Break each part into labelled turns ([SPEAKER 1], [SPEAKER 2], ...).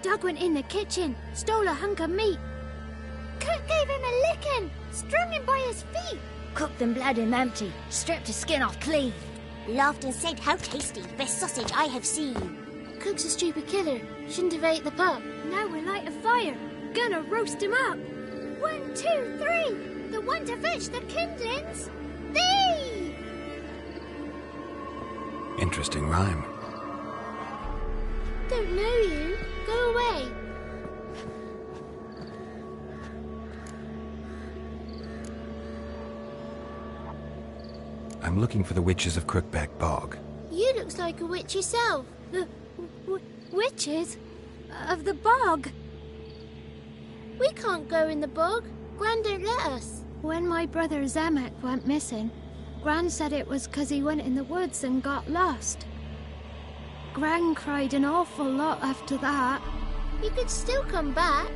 [SPEAKER 1] Doug went in the kitchen, stole a hunk of meat. Cook gave him a licking, strung him by his feet. Cooked and bled him empty, stripped his skin off clean.
[SPEAKER 2] Laughed and said, "How tasty, best sausage I have seen."
[SPEAKER 1] Cook's a stupid killer, shouldn't have ate the pup. Now we'll light a fire, gonna roast him up. 1, 2, 3, the one to fetch the kindlings. Thee!
[SPEAKER 3] Interesting rhyme.
[SPEAKER 1] Don't know you. Go away.
[SPEAKER 3] I'm looking for the witches of Crookback Bog.
[SPEAKER 1] You looks like a witch yourself. The witches? Of the bog? We can't go in the bog. Gran don't let us. When my brother Zemek went missing, Gran said it was 'cause he went in the woods and got lost. Gran cried an awful lot after that. You could still come back.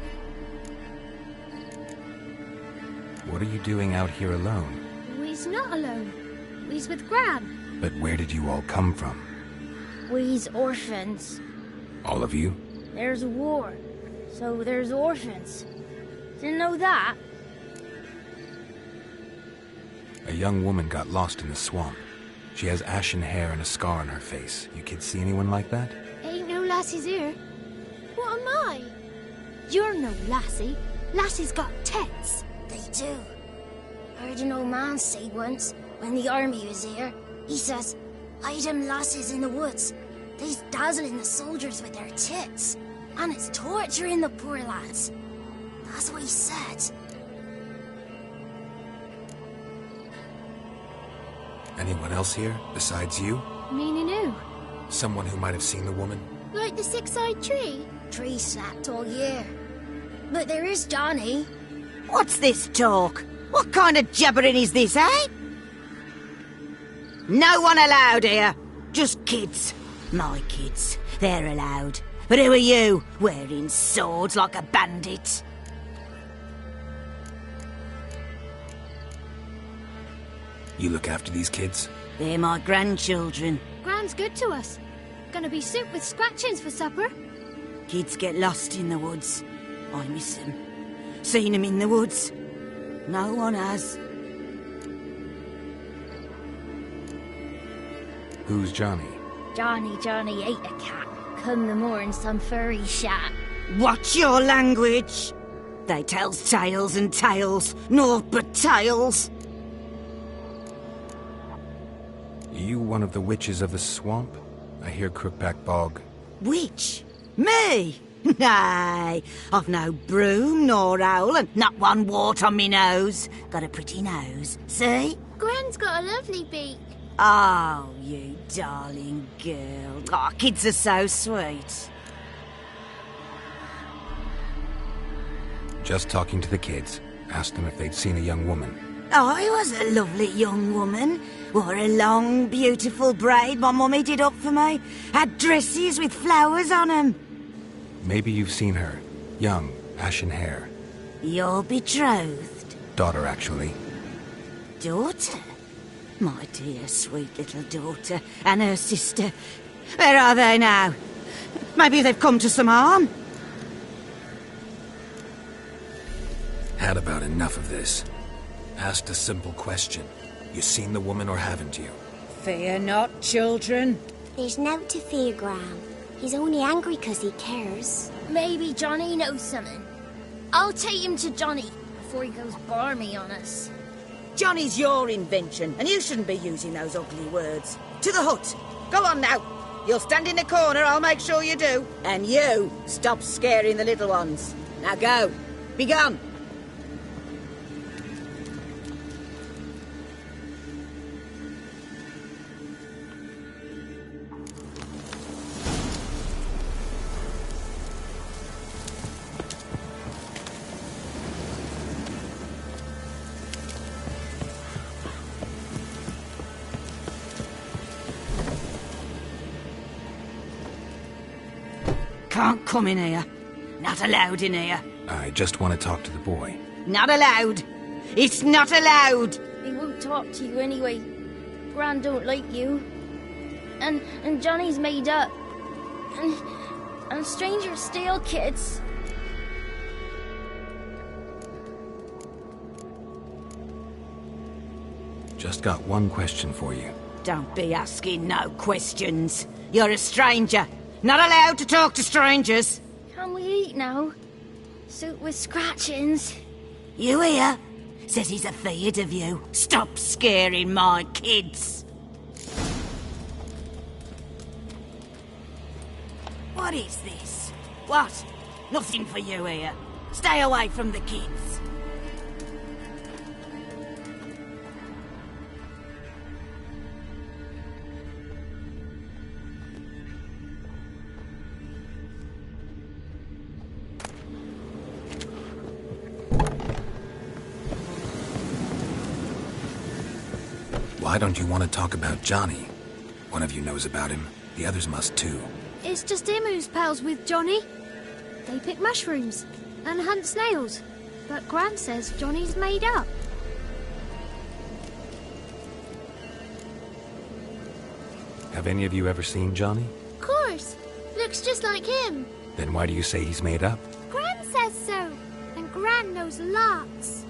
[SPEAKER 3] What are you doing out here alone?
[SPEAKER 1] We's not alone. We's with Gran.
[SPEAKER 3] But where did you all come from?
[SPEAKER 1] We's orphans.
[SPEAKER 3] All of you?
[SPEAKER 1] There's a war, so there's orphans. Didn't know that?
[SPEAKER 3] A young woman got lost in the swamp. She has ashen hair and a scar on her face. You kids see anyone like that?
[SPEAKER 1] Ain't no lassies here. What am I? You're no lassie. Lassies got tits.
[SPEAKER 2] They do. Heard an old man say once, when the army was here, he says, "Hide them lasses in the woods. They's dazzling the soldiers with their tits. And it's torturing the poor lads." That's what he said.
[SPEAKER 3] Anyone else here, besides you?
[SPEAKER 1] Meaning who?
[SPEAKER 3] Someone who might have seen the woman?
[SPEAKER 1] Like the six-eyed tree?
[SPEAKER 2] Tree slapped all year. But there is Johnny.
[SPEAKER 4] What's this talk? What kind of jabbering is this, eh? No one allowed here. Just kids. My kids. They're allowed. But who are you, wearing swords like a bandit?
[SPEAKER 3] You look after these kids?
[SPEAKER 4] They're my grandchildren.
[SPEAKER 1] Gran's good to us. Gonna be soup with scratchings for supper.
[SPEAKER 4] Kids get lost in the woods. I miss them. Seen them in the woods. No one has.
[SPEAKER 3] Who's Johnny?
[SPEAKER 1] Johnny ate a cat. Come the more in some furry shat.
[SPEAKER 4] Watch your language. They tells tales and tales. Naught but tales.
[SPEAKER 3] You one of the witches of the swamp? I hear Crookback Bog.
[SPEAKER 4] Witch? Me? Nay, I've no broom nor owl and not one wart on me nose. Got a pretty nose, see?
[SPEAKER 1] Gran's got a lovely beak.
[SPEAKER 4] Oh, you darling girl. Oh, kids are so sweet.
[SPEAKER 3] Just talking to the kids. Asked them if they'd seen a young woman.
[SPEAKER 4] I was a lovely young woman. Wore a long, beautiful braid my mummy did up for me. Had dresses with flowers on 'em.
[SPEAKER 3] Maybe you've seen her. Young, ashen hair.
[SPEAKER 4] You're betrothed?
[SPEAKER 3] Daughter, actually.
[SPEAKER 4] Daughter? My dear, sweet little daughter and her sister. Where are they now? Maybe they've come to some harm?
[SPEAKER 3] Had about enough of this. Asked a simple question. You seen the woman or haven't you?
[SPEAKER 5] Fear not, children.
[SPEAKER 2] There's nought to fear, Gran. He's only angry 'cause he cares.
[SPEAKER 1] Maybe Johnny knows something. I'll take him to Johnny before he goes barmy on us.
[SPEAKER 4] Johnny's your invention, and you shouldn't be using those ugly words. To the hut. Go on now. You'll stand in the corner, I'll make sure you do. And you, stop scaring the little ones. Now go. Be gone. Can't come in here. Not allowed in here.
[SPEAKER 3] I just want to talk to the boy.
[SPEAKER 4] Not allowed. It's not allowed.
[SPEAKER 2] He won't talk to you anyway. Gran don't like you. And Johnny's made up. And strangers steal kids.
[SPEAKER 3] Just got one question for you.
[SPEAKER 4] Don't be asking no questions. You're a stranger. Not allowed to talk to strangers.
[SPEAKER 2] Can we eat now? Soup with scratchings.
[SPEAKER 4] You hear? Says he's afeard of you. Stop scaring my kids. What is this? What? Nothing for you here. Stay away from the kids.
[SPEAKER 3] Why don't you want to talk about Johnny? One of you knows about him. The others must too.
[SPEAKER 1] It's just him who's pals with Johnny. They pick mushrooms and hunt snails. But Gran says Johnny's made up.
[SPEAKER 3] Have any of you ever seen Johnny?
[SPEAKER 1] Of course. Looks just like him.
[SPEAKER 3] Then why do you say he's made up?
[SPEAKER 1] Gran says so. And Gran knows lots.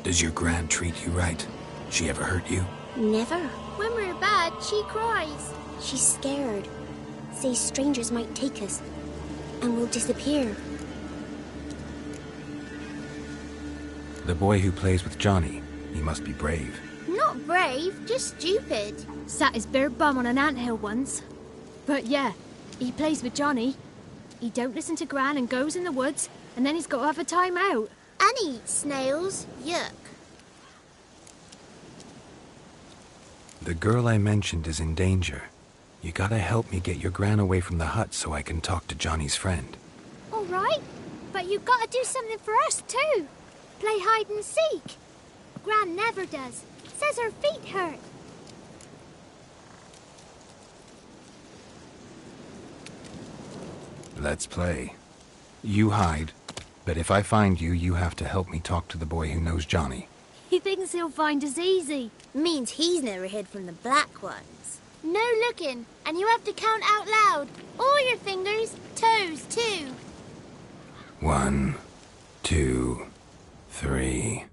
[SPEAKER 3] Does your Gran treat you right? She ever hurt you?
[SPEAKER 1] Never. When we're bad, she cries.
[SPEAKER 6] She's scared. Says strangers might take us. And we'll disappear.
[SPEAKER 3] The boy who plays with Johnny, he must be brave.
[SPEAKER 1] Not brave, just stupid. Sat his bare bum on an anthill once. But yeah, he plays with Johnny. He don't listen to Gran and goes in the woods, and then he's got to have a time out. And he eats snails. Yuck.
[SPEAKER 3] The girl I mentioned is in danger. You gotta help me get your Gran away from the hut so I can talk to Johnny's friend.
[SPEAKER 1] All right, but you gotta do something for us too. Play hide and seek. Gran never does. Says her feet hurt.
[SPEAKER 3] Let's play. You hide, but if I find you, you have to help me talk to the boy who knows Johnny.
[SPEAKER 1] He thinks he'll find us easy.
[SPEAKER 6] Means he's never hid from the black ones.
[SPEAKER 1] No looking, and you have to count out loud. All your fingers, toes too.
[SPEAKER 3] 1, 2, 3,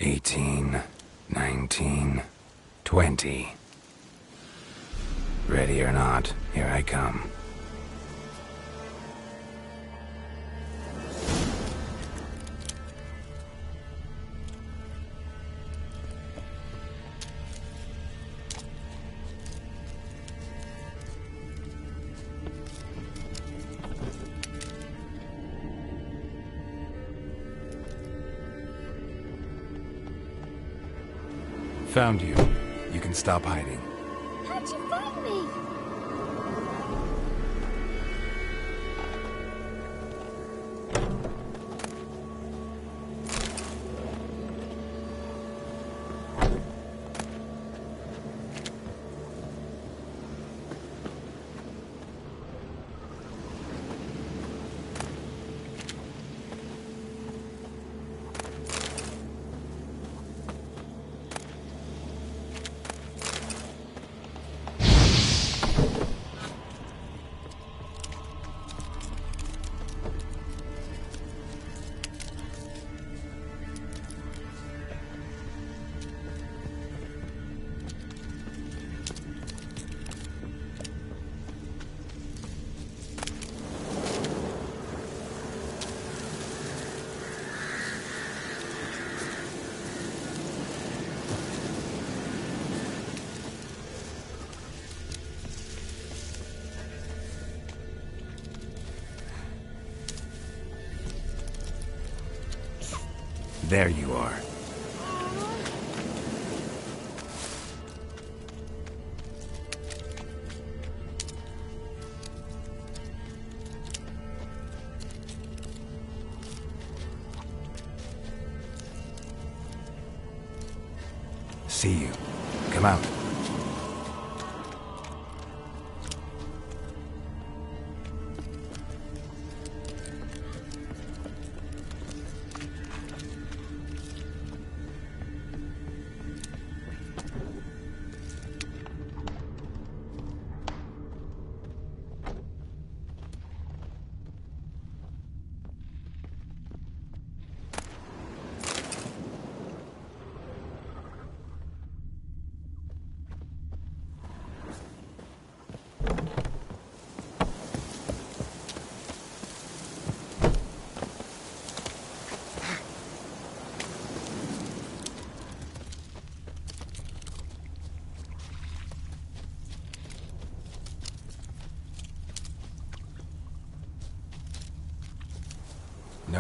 [SPEAKER 3] 18, 19, 20. Ready or not, here I come. Found you. You can stop hiding.
[SPEAKER 1] How'd you find me? There you are. See you. Come out.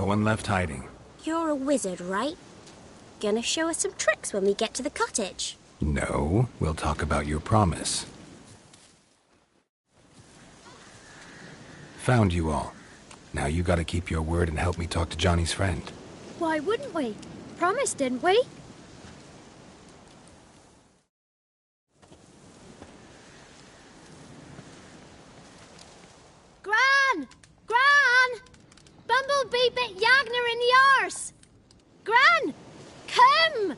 [SPEAKER 3] one left hiding.
[SPEAKER 6] You're a wizard, right? Gonna show us some tricks when we get to the cottage.
[SPEAKER 3] No, we'll talk about your promise. Found you all. Now you gotta keep your word and help me talk to Johnny's friend.
[SPEAKER 1] Why wouldn't we? Promised, didn't we? Gran! Gran! Bumblebee bit Yagner in the arse! Gran! Come!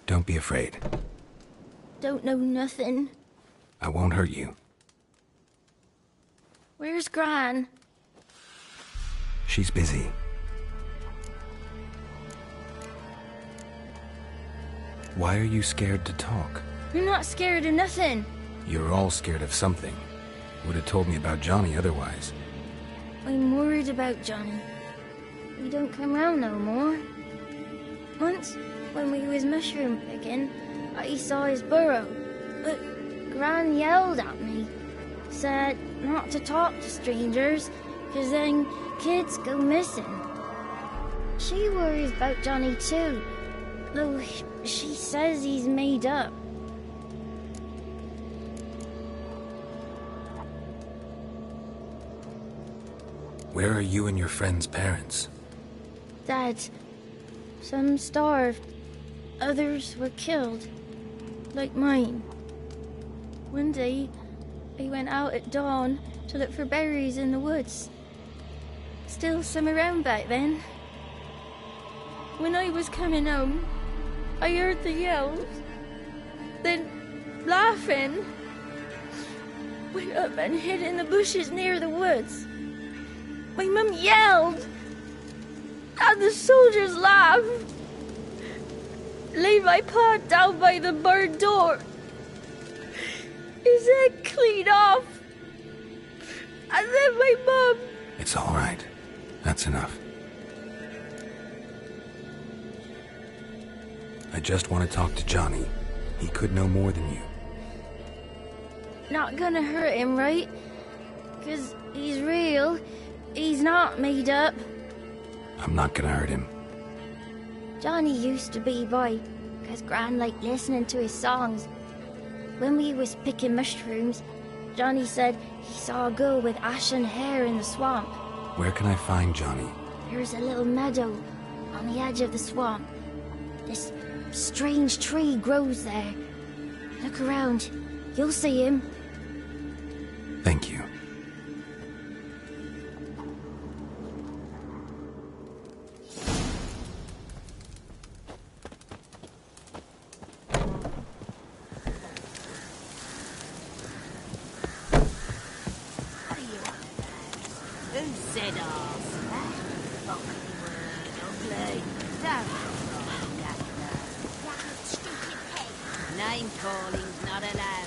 [SPEAKER 3] Don't be afraid.
[SPEAKER 2] Don't know nothing.
[SPEAKER 3] I won't hurt you.
[SPEAKER 2] Where's Gran?
[SPEAKER 3] She's busy. Why are you scared to talk?
[SPEAKER 2] You're not scared of nothing.
[SPEAKER 3] You're all scared of something. Would have told me about Johnny otherwise.
[SPEAKER 2] I'm worried about Johnny. He don't come round no more. Once, when we was mushroom picking, I saw his burrow. But Gran yelled at me. Said not to talk to strangers, 'cause then kids go missing. She worries about Johnny too, though she says he's made up.
[SPEAKER 3] Where are you and your friend's parents?
[SPEAKER 2] Dad, some starved, others were killed, like mine. One day, I went out at dawn to look for berries in the woods. Still some around back then. When I was coming home, I heard the yells. Then, laughing, went up and hid in the bushes near the woods. My mum yelled, and the soldiers laughed. Laid my pa down by the barn door. His head clean off. And then my mum...
[SPEAKER 3] It's all right. That's enough. I just want to talk to Johnny. He could know more than you.
[SPEAKER 2] Not gonna hurt him, right? 'Cause he's real. He's not made up.
[SPEAKER 3] I'm not gonna hurt him.
[SPEAKER 2] Johnny used to be boy, 'cause Gran liked listening to his songs. When we was picking mushrooms, Johnny said he saw a girl with ashen hair in the swamp.
[SPEAKER 3] Where can I find Johnny?
[SPEAKER 2] There's a little meadow on the edge of the swamp. This strange tree grows there. Look around. You'll see him.
[SPEAKER 3] Thank you.
[SPEAKER 4] Name calling's not allowed.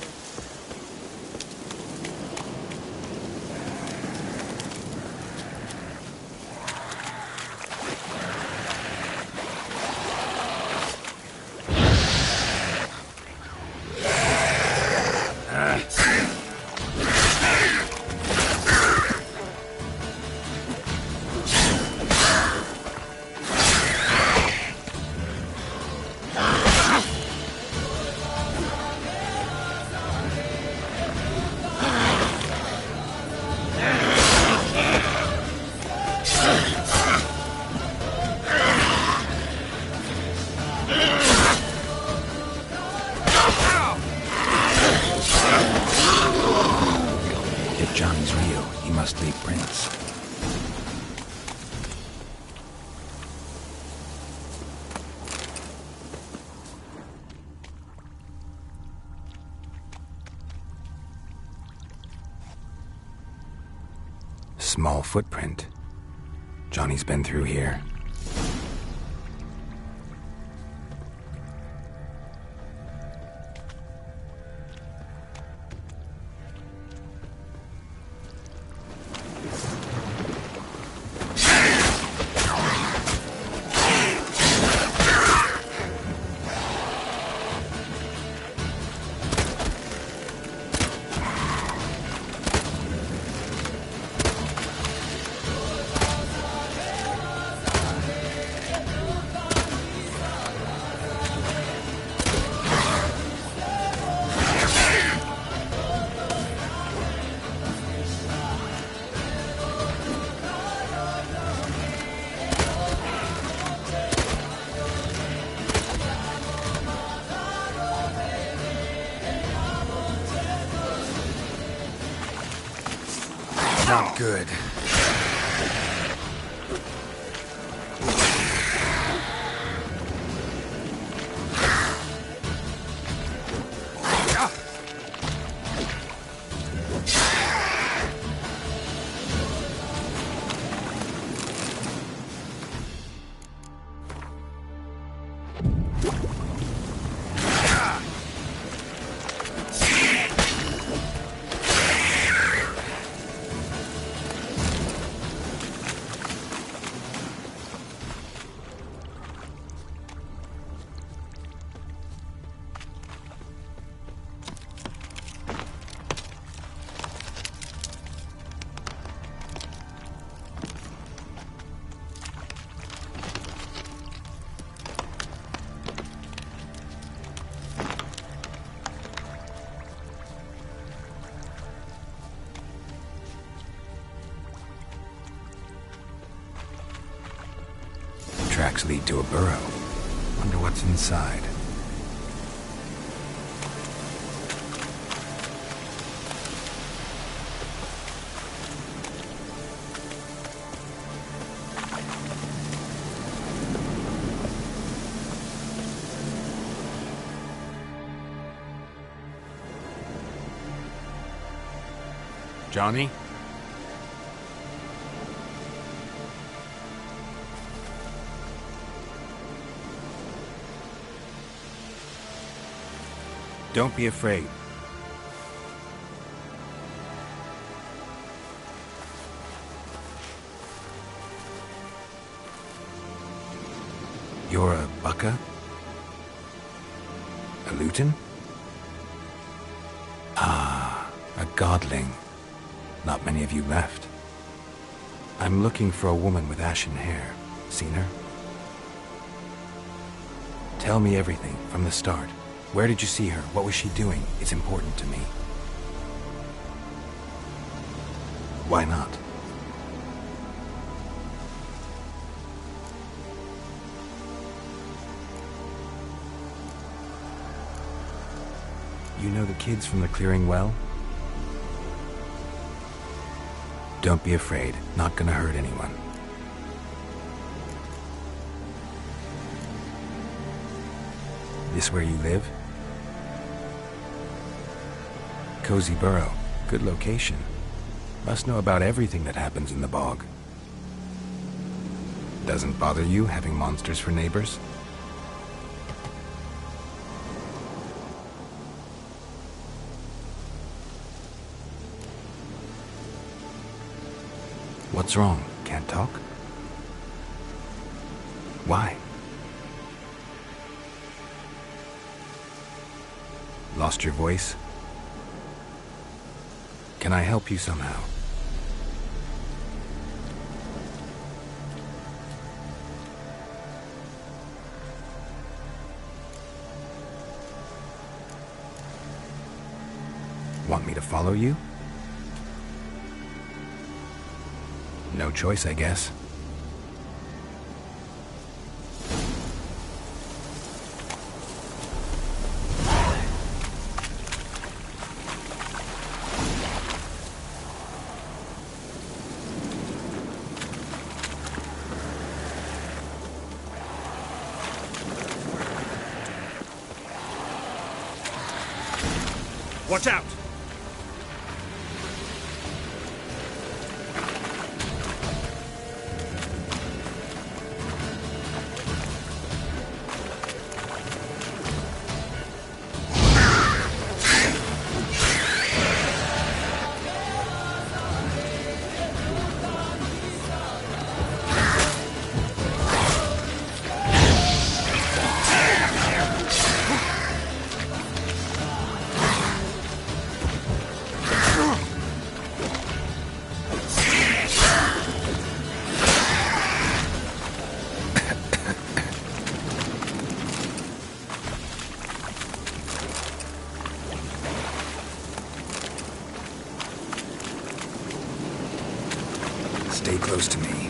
[SPEAKER 3] If Johnny's real, he must leave prints. Small footprint. Johnny's been through here. Not good. Tracks lead to a burrow. Wonder what's inside. Johnny? Don't be afraid. You're a Bucka? A Luton? Ah, a godling. Not many of you left. I'm looking for a woman with ashen hair. Seen her? Tell me everything from the start. Where did you see her? What was she doing? It's important to me. Why not? You know the kids from the clearing well? Don't be afraid. Not gonna hurt anyone. This where you live? Cozy burrow. Good location. Must know about everything that happens in the bog. Doesn't bother you having monsters for neighbors? What's wrong? Can't talk? Why? Lost your voice? Can I help you somehow? Want me to follow you? No choice, I guess.
[SPEAKER 7] Watch out!
[SPEAKER 3] Stay close to me.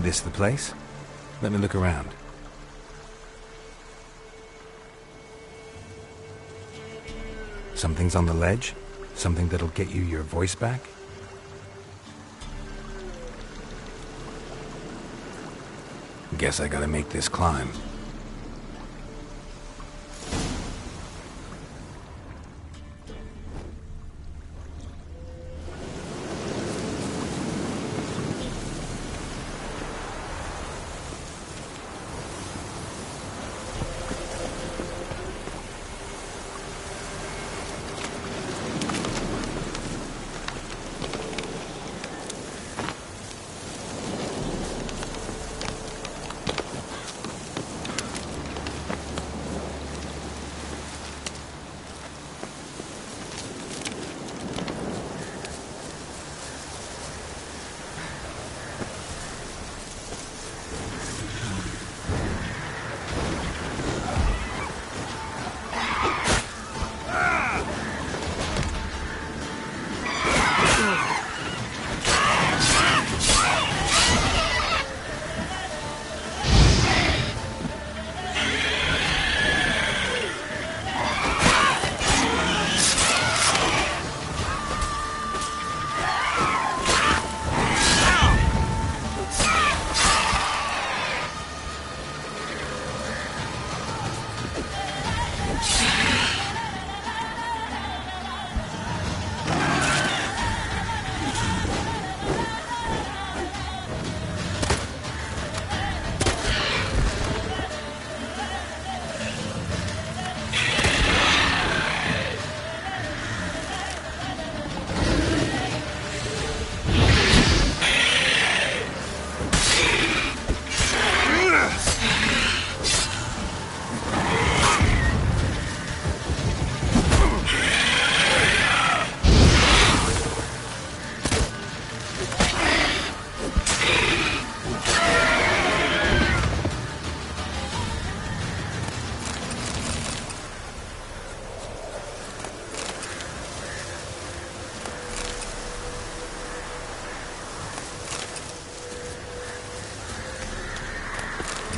[SPEAKER 3] This the place? Let me look around. Something's on the ledge? Something that'll get you your voice back? Guess I gotta make this climb.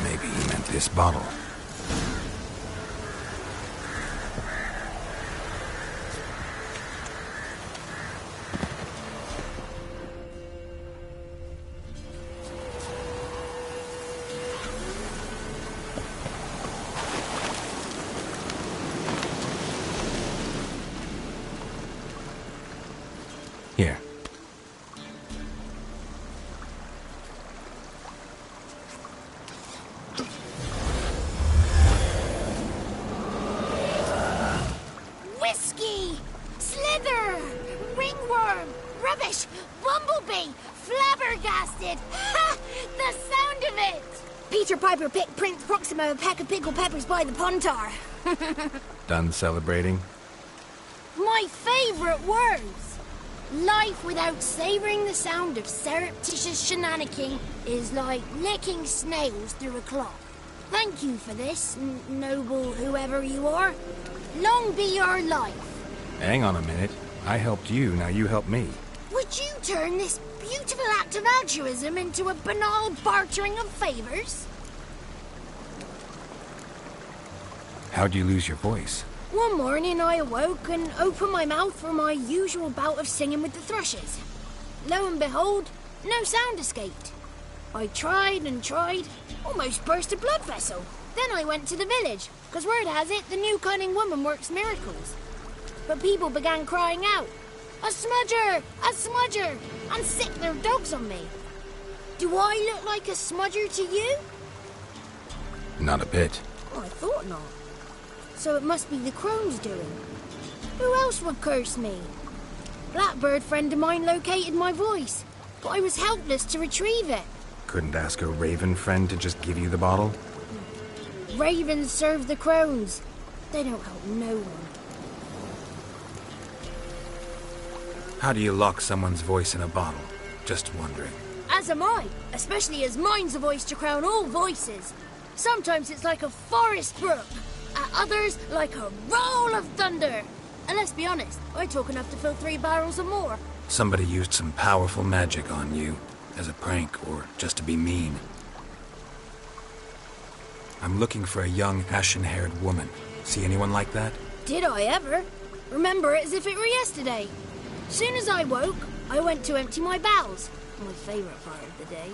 [SPEAKER 3] Maybe he meant this bottle. Here.
[SPEAKER 1] Whiskey! Slither! Ringworm! Rubbish! Bumblebee! Flabbergasted! Ha! The sound of it!
[SPEAKER 2] Peter Piper picked Prince Proxima a pack of pickled peppers by the Pontar.
[SPEAKER 3] Done celebrating?
[SPEAKER 1] My favourite words! Life without savouring the sound of surreptitious shenanigans is like licking snails through a cloth. Thank you for this, noble whoever you are. Long be your life.
[SPEAKER 3] Hang on a minute. I helped you, now you help me.
[SPEAKER 1] Would you turn this beautiful act of altruism into a banal bartering of favours?
[SPEAKER 3] How'd you lose your voice?
[SPEAKER 1] One morning I awoke and opened my mouth for my usual bout of singing with the thrushes. Lo and behold, no sound escaped. I tried and tried, almost burst a blood vessel. Then I went to the village, because word has it the new cunning woman works miracles. But people began crying out, "A smudger! A smudger!" and sick their dogs on me. Do I look like a smudger to you?
[SPEAKER 3] Not a bit.
[SPEAKER 1] Oh, I thought not. So it must be the crone's doing. Who else would curse me? Blackbird friend of mine located my voice, but I was helpless to retrieve it.
[SPEAKER 3] Couldn't ask a raven friend to just give you the bottle?
[SPEAKER 1] Ravens serve the crones. They don't help no one.
[SPEAKER 3] How do you lock someone's voice in a bottle? Just wondering.
[SPEAKER 1] As am I, especially as mine's a voice to crown all voices. Sometimes it's like a forest brook, at others like a roll of thunder. And let's be honest, I talk enough to fill 3 barrels or more.
[SPEAKER 3] Somebody used some powerful magic on you. As a prank, or just to be mean. I'm looking for a young, ashen-haired woman. See anyone like that?
[SPEAKER 1] Did I ever? Remember it as if it were yesterday. Soon as I woke, I went to empty my bowels. My favourite part of the day.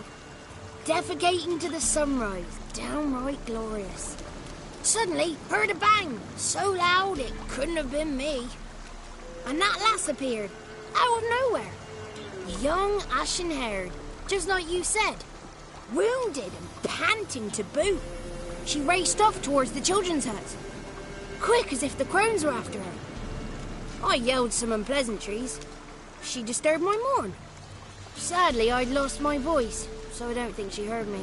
[SPEAKER 1] Defecating to the sunrise. Downright glorious. Suddenly, heard a bang. So loud it couldn't have been me. And that lass appeared. Out of nowhere. Young, ashen-haired. Just like you said. Wounded and panting to boot. She raced off towards the children's hut. Quick as if the crones were after her. I yelled some unpleasantries. She disturbed my morn. Sadly, I'd lost my voice, so I don't think she heard me.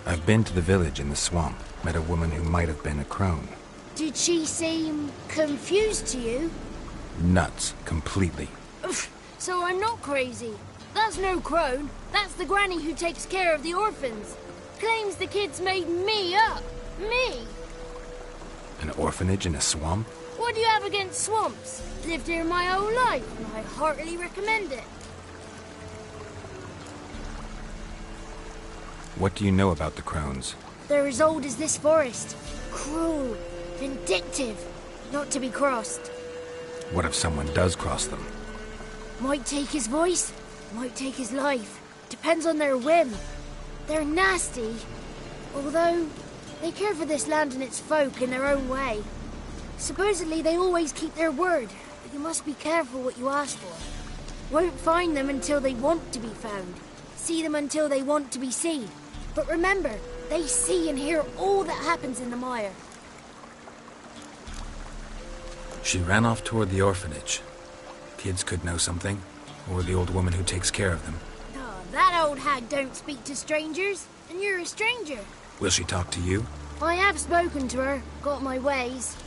[SPEAKER 3] I've been to the village in the swamp. Met a woman who might have been a crone.
[SPEAKER 1] Did she seem confused to you?
[SPEAKER 3] Nuts, completely.
[SPEAKER 1] So I'm not crazy. That's no crone. That's the granny who takes care of the orphans. Claims the kids made me up. Me.
[SPEAKER 3] An orphanage in a swamp?
[SPEAKER 1] What do you have against swamps? Lived here my whole life, and I heartily recommend it.
[SPEAKER 3] What do you know about the crones?
[SPEAKER 1] They're as old as this forest. Cruel, vindictive, not to be crossed.
[SPEAKER 3] What if someone does cross them?
[SPEAKER 1] Might take his voice, might take his life. Depends on their whim. They're nasty, although they care for this land and its folk in their own way. Supposedly they always keep their word, but you must be careful what you ask for. Won't find them until they want to be found. See them until they want to be seen. But remember, they see and hear all that happens in the mire.
[SPEAKER 3] She ran off toward the orphanage. Kids could know something, or the old woman who takes care of them.
[SPEAKER 1] Oh, that old hag don't speak to strangers, and you're a stranger.
[SPEAKER 3] Will she talk to you?
[SPEAKER 1] I have spoken to her, got my ways.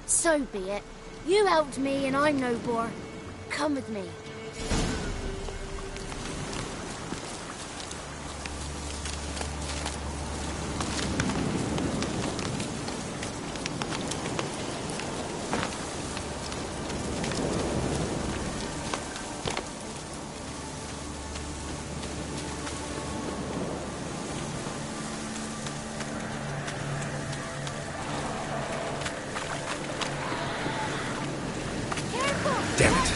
[SPEAKER 1] So be it. You helped me and I'm no bore. Come with me.
[SPEAKER 3] Damn it.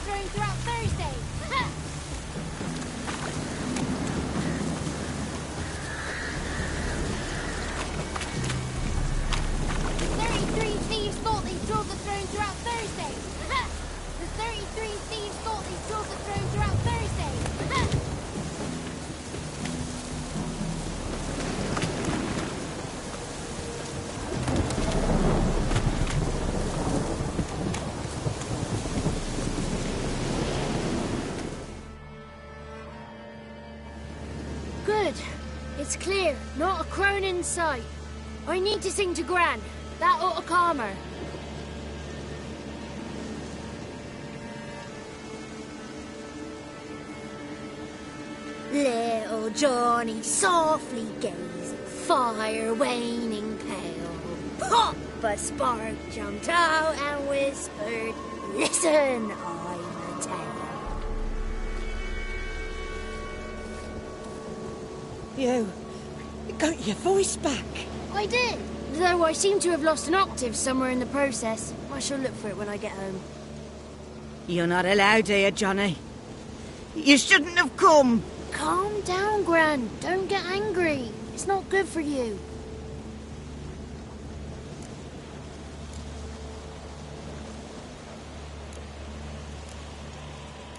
[SPEAKER 1] throne throughout Thursday. 33 thieves thought they stole the throne throughout Thursday. The 33 thieves thought they stole the throne throughout Thursday. Good. It's clear. Not a crone in sight. I need to sing to Gran. That ought to calm her. Little Johnny softly gazed, fire waning pale. Pop! A spark jumped out and whispered, "Listen, I'm a tale."
[SPEAKER 4] You got your voice back.
[SPEAKER 1] I did. Though I seem to have lost an octave somewhere in the process. I shall look for it when I get home.
[SPEAKER 4] You're not allowed here, Johnny. You shouldn't have come.
[SPEAKER 1] Calm down, Gran. Don't get angry. It's not good for you.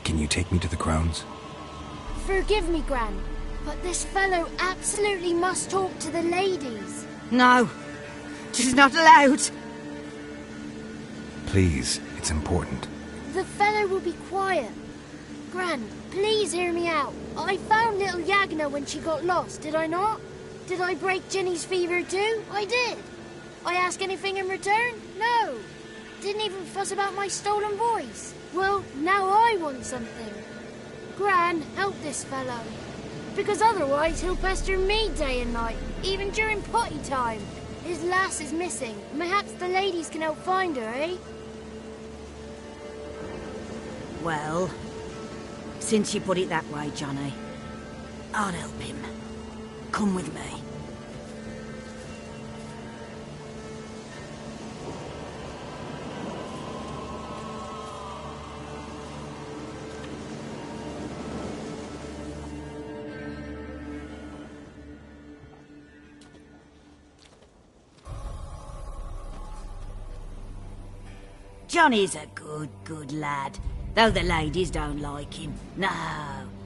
[SPEAKER 3] Can you take me to the crones?
[SPEAKER 1] Forgive me, Gran, but this fellow absolutely must talk to the ladies.
[SPEAKER 4] No, she's not allowed.
[SPEAKER 3] Please, it's important.
[SPEAKER 1] The fellow will be quiet. Gran, please hear me out. I found little Yagna when she got lost, did I not? Did I break Ginny's fever too? I did. I ask anything in return? No. Didn't even fuss about my stolen voice. Well, now I want something. Gran, help this fellow. Because otherwise he'll pester me day and night, even during potty time. His lass is missing. Perhaps the ladies can help find her, eh?
[SPEAKER 4] Well, since you put it that way, Johnny, I'll help him. Come with me. Johnny's a good lad, though the ladies don't like him. No,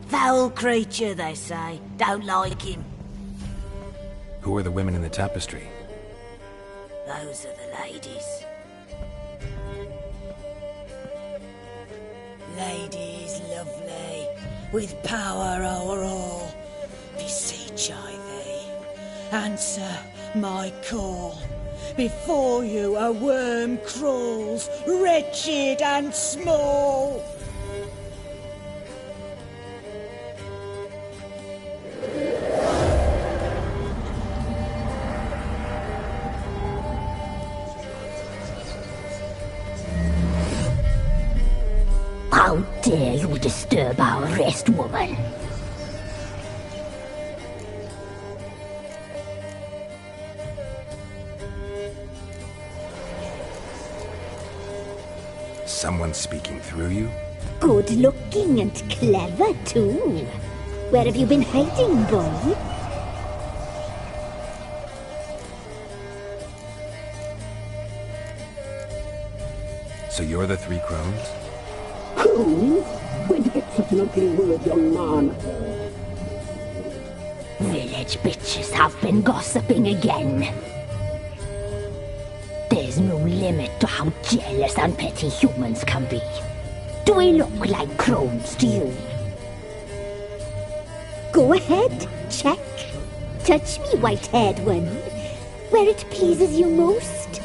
[SPEAKER 4] foul creature, they say. Don't like him.
[SPEAKER 3] Who are the women in the tapestry?
[SPEAKER 4] Those are the ladies. Ladies lovely, with power o'er all. Beseech I thee, answer my call. Before you a worm crawls, wretched and small.
[SPEAKER 2] How dare you disturb our rest, woman?
[SPEAKER 3] Someone speaking through you?
[SPEAKER 2] Good looking and clever, too. Where have you been hiding, boy?
[SPEAKER 3] So you're the three crones?
[SPEAKER 8] Crones? Where'd you get such an ugly word, young man?
[SPEAKER 2] Village bitches have been gossiping again. There's no limit to how jealous and petty humans can be. Do we look like crones to you? Go ahead, check. Touch me, white-haired one, where it pleases you most.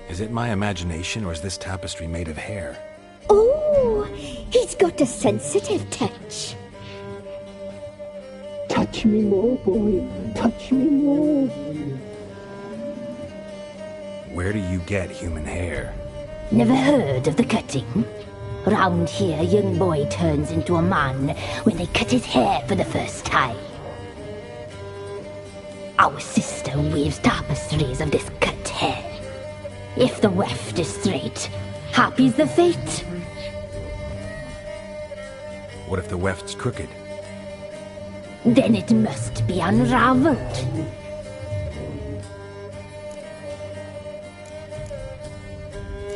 [SPEAKER 3] Is it my imagination, or is this tapestry made of hair?
[SPEAKER 2] Oh, he's got a sensitive touch.
[SPEAKER 8] Touch me more, boy. Touch me more.
[SPEAKER 3] Where do you get human hair?
[SPEAKER 2] Never heard of the cutting? Round here, a young boy turns into a man when they cut his hair for the first time.
[SPEAKER 9] Our sister weaves tapestries of this cut hair. If the weft is straight, happy's the fate.
[SPEAKER 3] What if the weft's crooked?
[SPEAKER 9] Then it must be unraveled.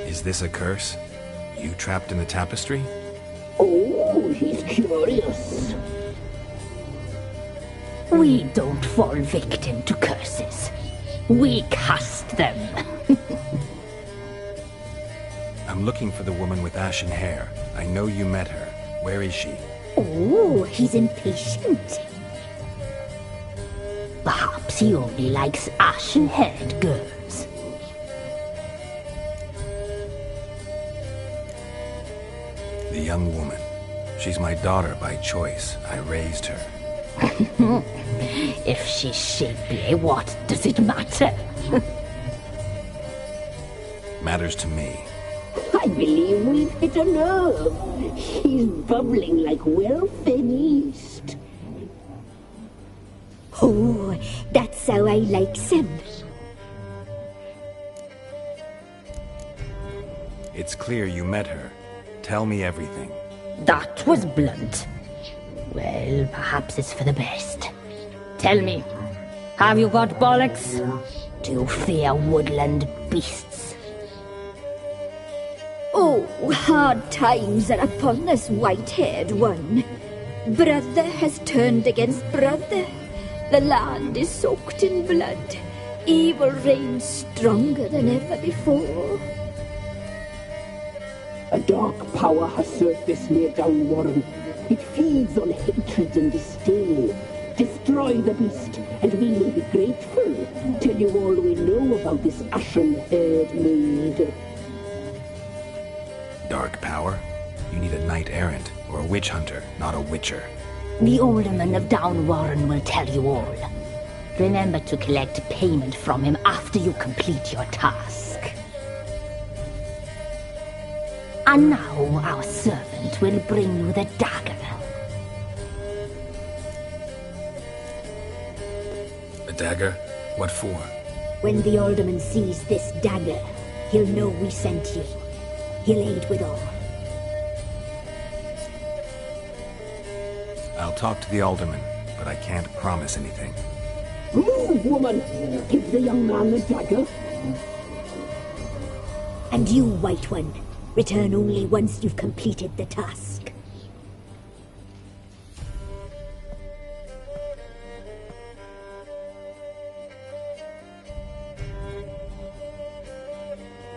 [SPEAKER 3] Is this a curse? You trapped in the tapestry?
[SPEAKER 8] Oh, he's curious.
[SPEAKER 9] We don't fall victim to curses. We cast them.
[SPEAKER 3] I'm looking for the woman with ashen hair. I know you met her. Where is she?
[SPEAKER 9] Oh, he's impatient. Perhaps he only likes ashen-haired girls.
[SPEAKER 3] The young woman. She's my daughter by choice. I raised her.
[SPEAKER 9] If she's shapely, what does it matter?
[SPEAKER 3] Matters to me.
[SPEAKER 8] I believe we've hit a nerve. He's bubbling like well-fed yeast.
[SPEAKER 6] Oh, that's how I likes him.
[SPEAKER 3] It's clear you met her. Tell me everything.
[SPEAKER 9] That was blunt. Well, perhaps it's for the best. Tell me, have you got bollocks? Do you fear woodland beasts?
[SPEAKER 6] Oh, hard times are upon this white-haired one. Brother has turned against brother. The land is soaked in blood. Evil reigns stronger than ever before.
[SPEAKER 8] A dark power has surfaced near Downwarren. It feeds on hatred and disdain. Destroy the beast, and we may be grateful. Tell you all we know about this ashen-haired maid.
[SPEAKER 3] Dark power? You need a knight-errant or a witch hunter, not a witcher.
[SPEAKER 9] The alderman of Downwarren will tell you all. Remember to collect payment from him after you complete your task. And now our servant will bring you the dagger.
[SPEAKER 3] A dagger? What for?
[SPEAKER 6] When the alderman sees this dagger, he'll know we sent you. He'll aid with all.
[SPEAKER 3] I'll talk to the alderman, but I can't promise anything.
[SPEAKER 8] Move, woman! Give the young man the dagger.
[SPEAKER 6] And you, White One, return only once you've completed the task.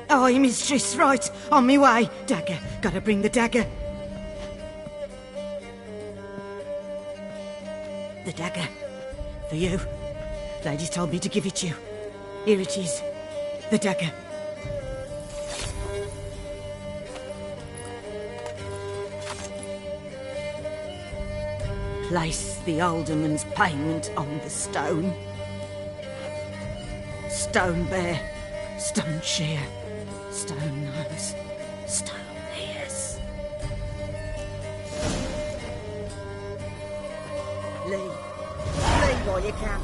[SPEAKER 4] Aye, mistress, right. On me way. Dagger. Gotta bring the dagger. The dagger. For you. Lady told me to give it you. Here it is. The dagger. Place the alderman's payment on the stone. Stone bear. Stone shear. Stone nose. Stone ears. Leave. Leave all you can.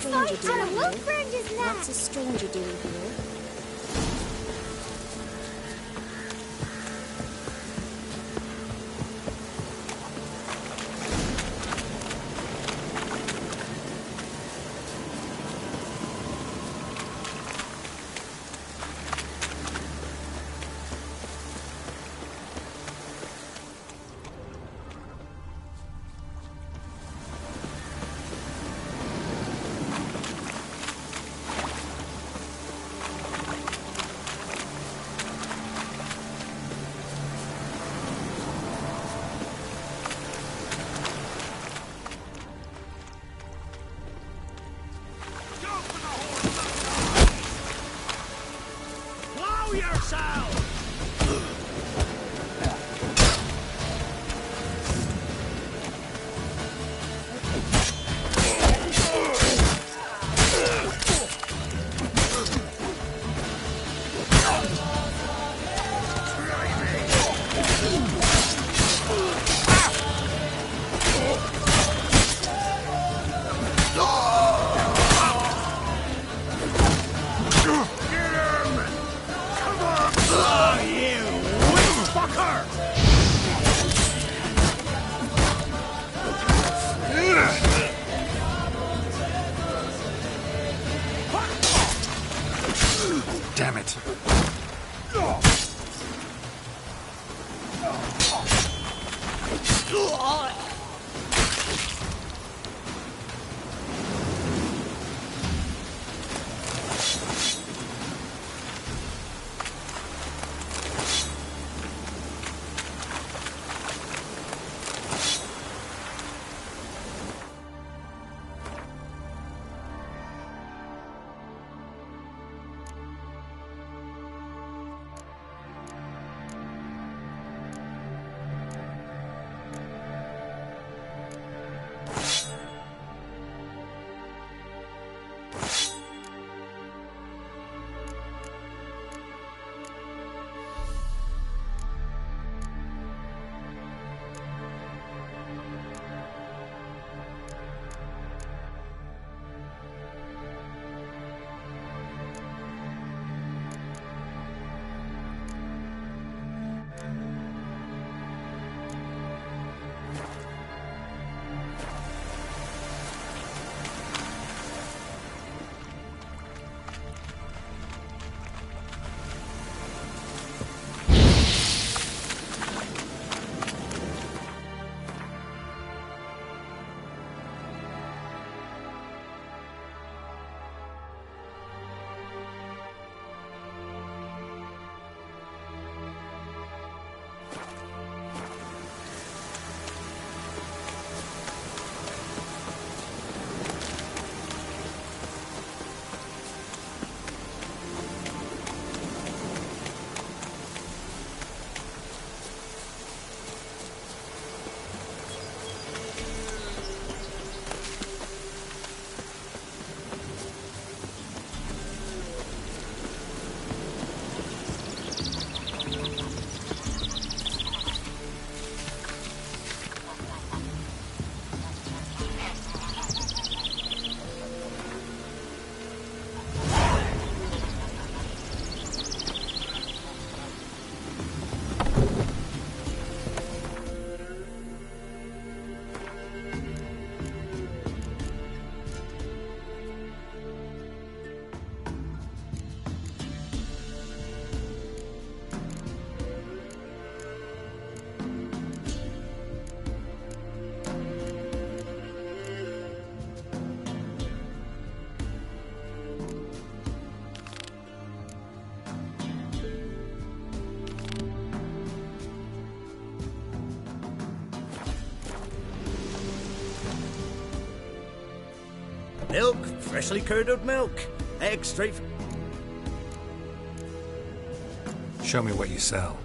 [SPEAKER 2] stranger doing
[SPEAKER 1] and a wolf
[SPEAKER 2] here?
[SPEAKER 1] burned his neck.
[SPEAKER 2] What's a stranger doing here?
[SPEAKER 7] Blow yourself!
[SPEAKER 3] Damn it.
[SPEAKER 7] Milk, freshly curdled milk. Eggs straight from...
[SPEAKER 3] Show me what you sell.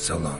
[SPEAKER 3] So long.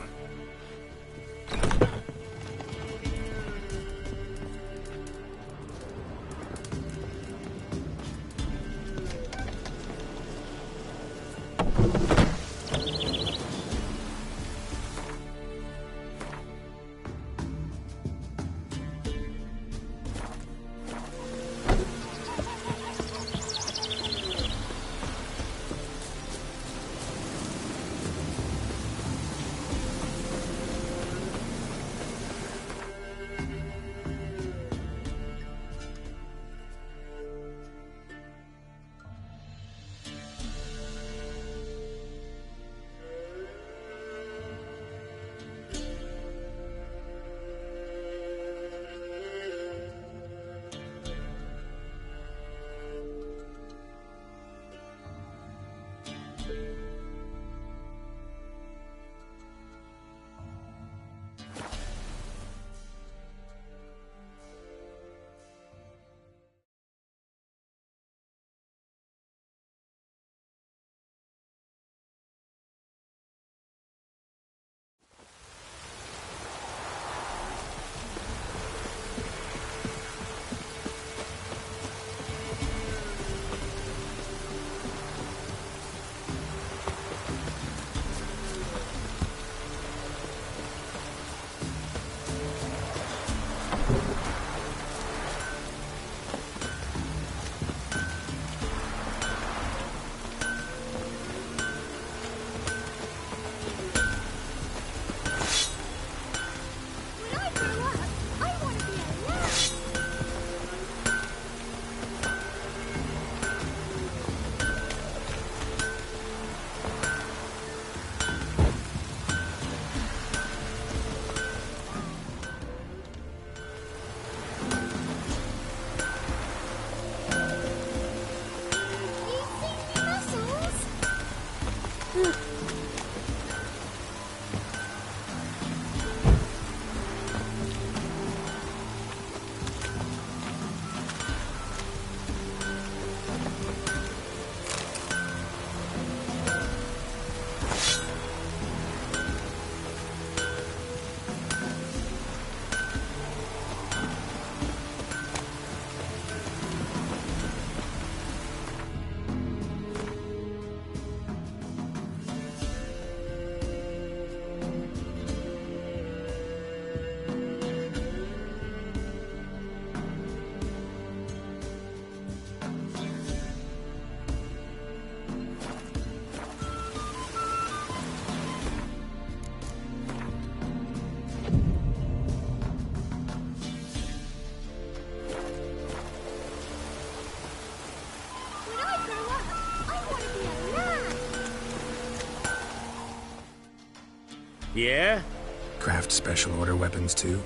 [SPEAKER 7] Yeah?
[SPEAKER 3] Craft special order weapons too?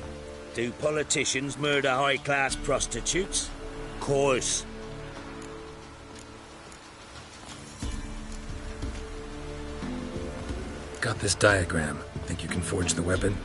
[SPEAKER 7] Do politicians murder high-class prostitutes? Course.
[SPEAKER 3] Got this diagram. Think you can forge the weapon?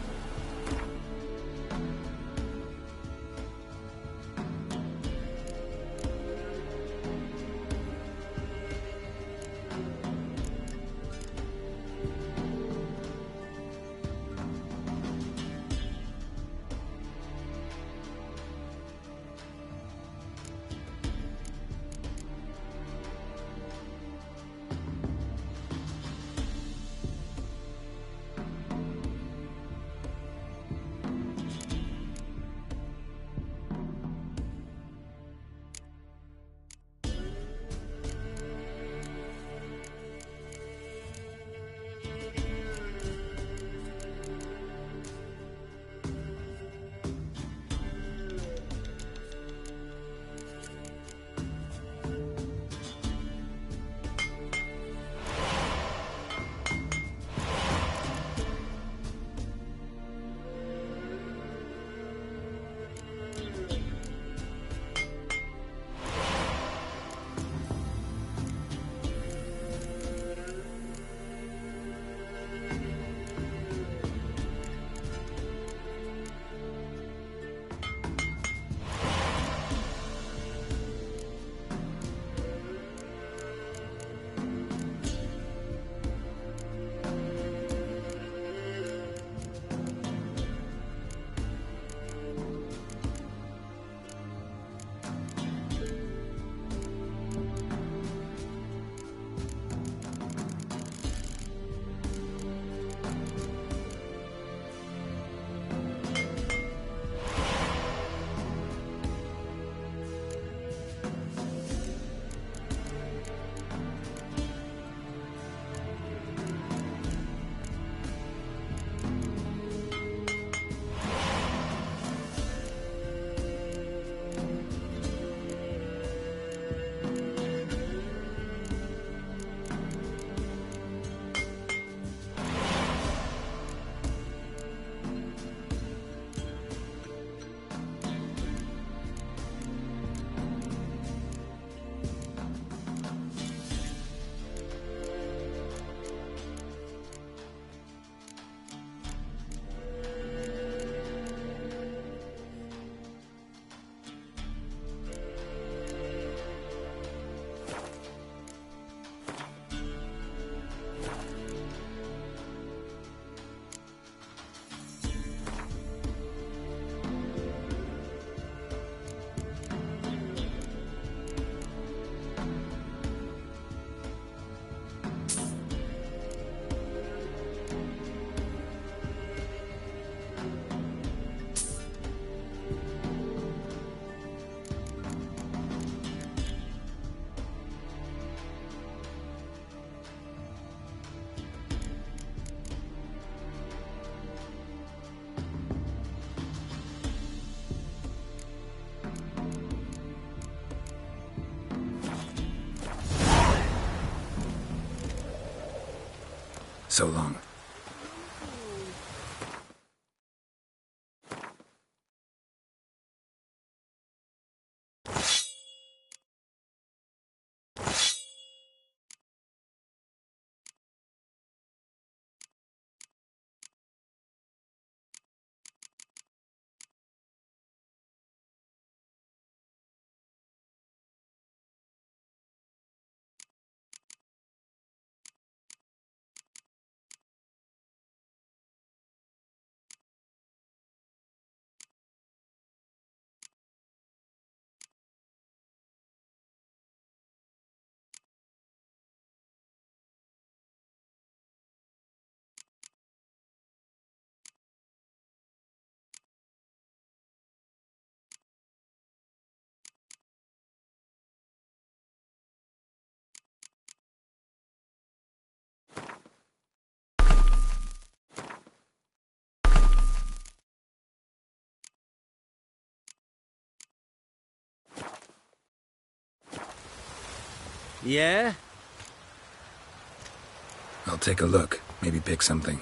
[SPEAKER 3] So long.
[SPEAKER 7] Yeah?
[SPEAKER 3] I'll take a look. Maybe pick something.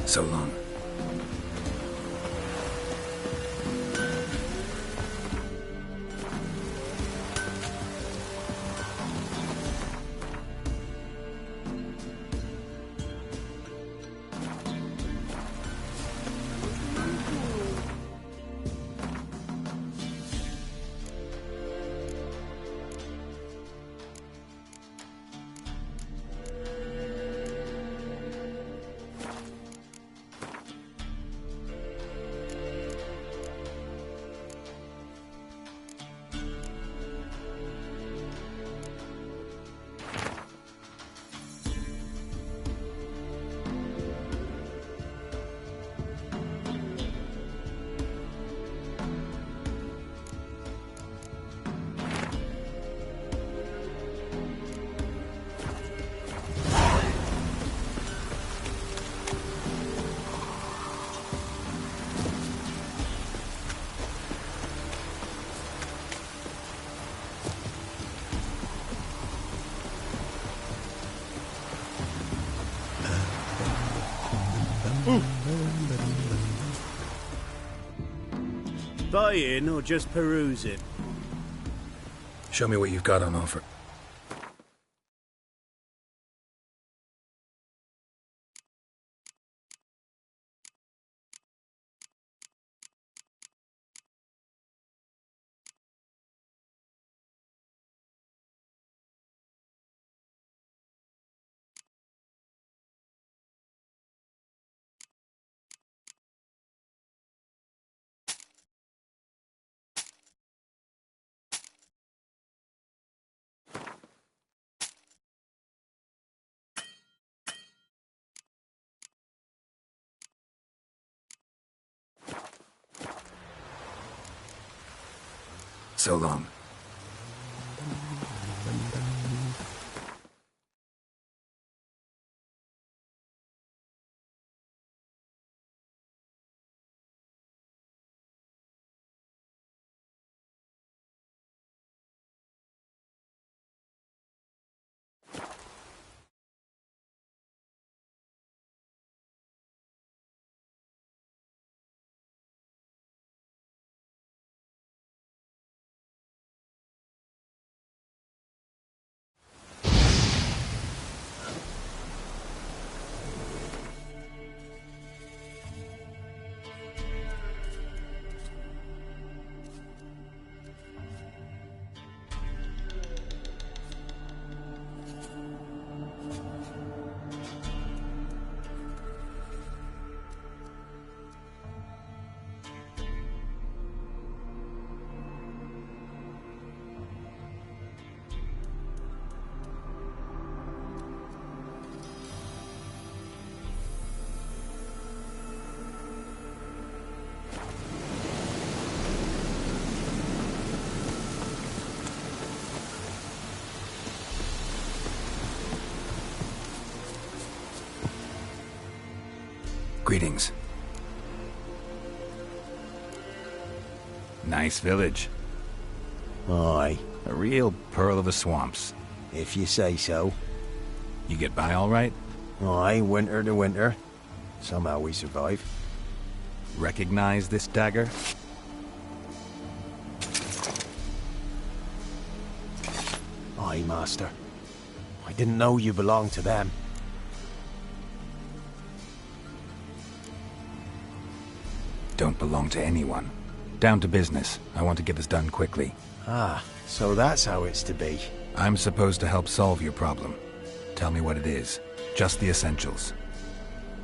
[SPEAKER 3] So long.
[SPEAKER 7] Buying or just perusing?
[SPEAKER 3] Show me what you've got on offer. So long. Greetings. Nice village.
[SPEAKER 10] Aye,
[SPEAKER 3] A real pearl of the swamps.
[SPEAKER 10] if you say so.
[SPEAKER 3] You get by all right?
[SPEAKER 10] Aye, winter to winter. Somehow we survive.
[SPEAKER 3] Recognize this dagger?
[SPEAKER 10] Aye, master. I didn't know you belonged to them.
[SPEAKER 3] Don't belong to anyone. Down to business. I want to get this done quickly.
[SPEAKER 10] Ah, so that's how it's to be.
[SPEAKER 3] I'm supposed to help solve your problem. Tell me what it is. Just the essentials.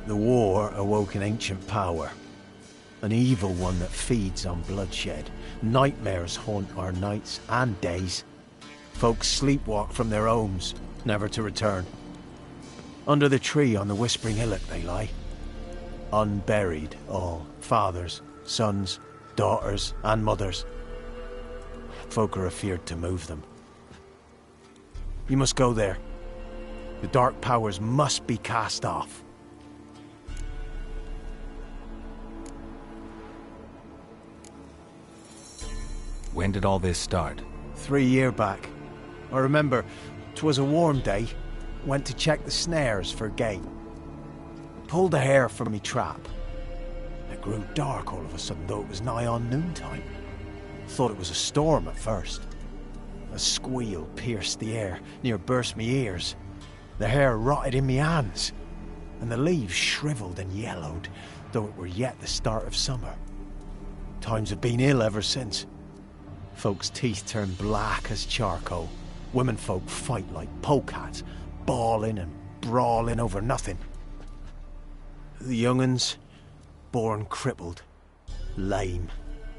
[SPEAKER 10] The war awoke an ancient power. An evil one that feeds on bloodshed. Nightmares haunt our nights and days. Folks sleepwalk from their homes, never to return. Under the tree on the Whispering Hillock they lie. Unburied all. Fathers, sons, daughters, and mothers. Folk are afeared to move them. You must go there. The dark powers must be cast off.
[SPEAKER 3] When did all this start?
[SPEAKER 10] 3 year back. I remember 'twas a warm day. Went to check the snares for game. Pulled a hare from me trap. It grew dark all of a sudden, though it was nigh on noontime. Thought it was a storm at first. A squeal pierced the air, near burst me ears. The hair rotted in me hands, and the leaves shriveled and yellowed, though it were yet the start of summer. Times have been ill ever since. Folks' teeth turn black as charcoal. Womenfolk fight like polecats, bawling and brawling over nothing. The young'uns, born crippled, lame,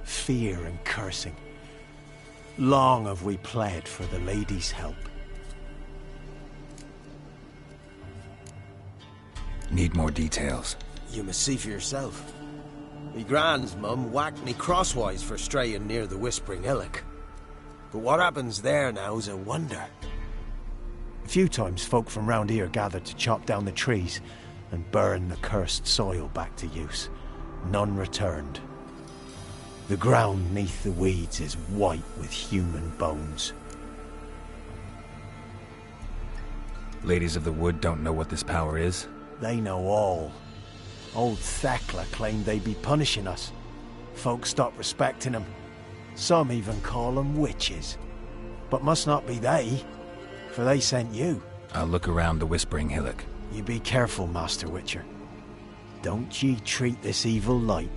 [SPEAKER 10] fear and cursing. Long have we pled for the lady's help.
[SPEAKER 3] Need more details.
[SPEAKER 10] You must see for yourself. Me grand's mum whacked me crosswise for straying near the Whispering Hillock. But what happens there now's a wonder. A few times folk from round here gathered to chop down the trees and burn the cursed soil back to use. None returned. The ground neath the weeds is white with human bones.
[SPEAKER 3] Ladies of the Wood don't know what this power is?
[SPEAKER 10] They know all. Old Thekla claimed they'd be punishing us. Folks stopped respecting them. Some even call them witches. But must not be they, for they sent you.
[SPEAKER 3] I'll look around the Whispering Hillock.
[SPEAKER 10] You be careful, Master Witcher. Don't ye treat this evil light.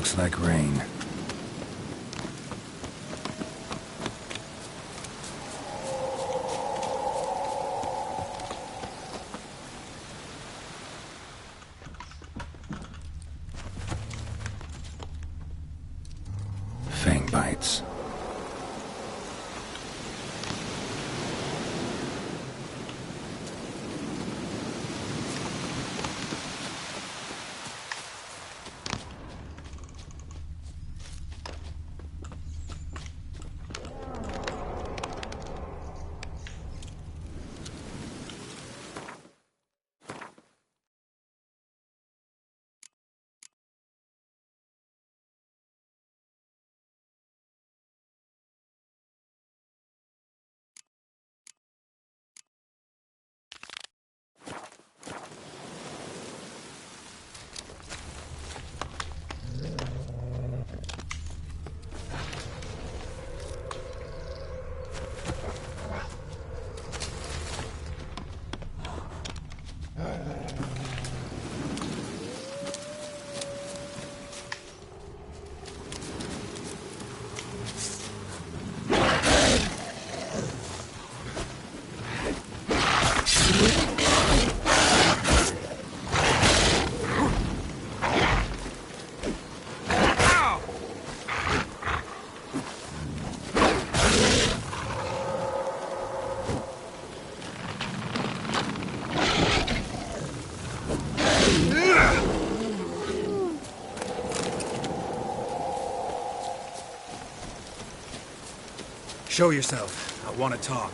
[SPEAKER 3] Looks like rain. Fang bites.
[SPEAKER 11] Show yourself. I want to talk.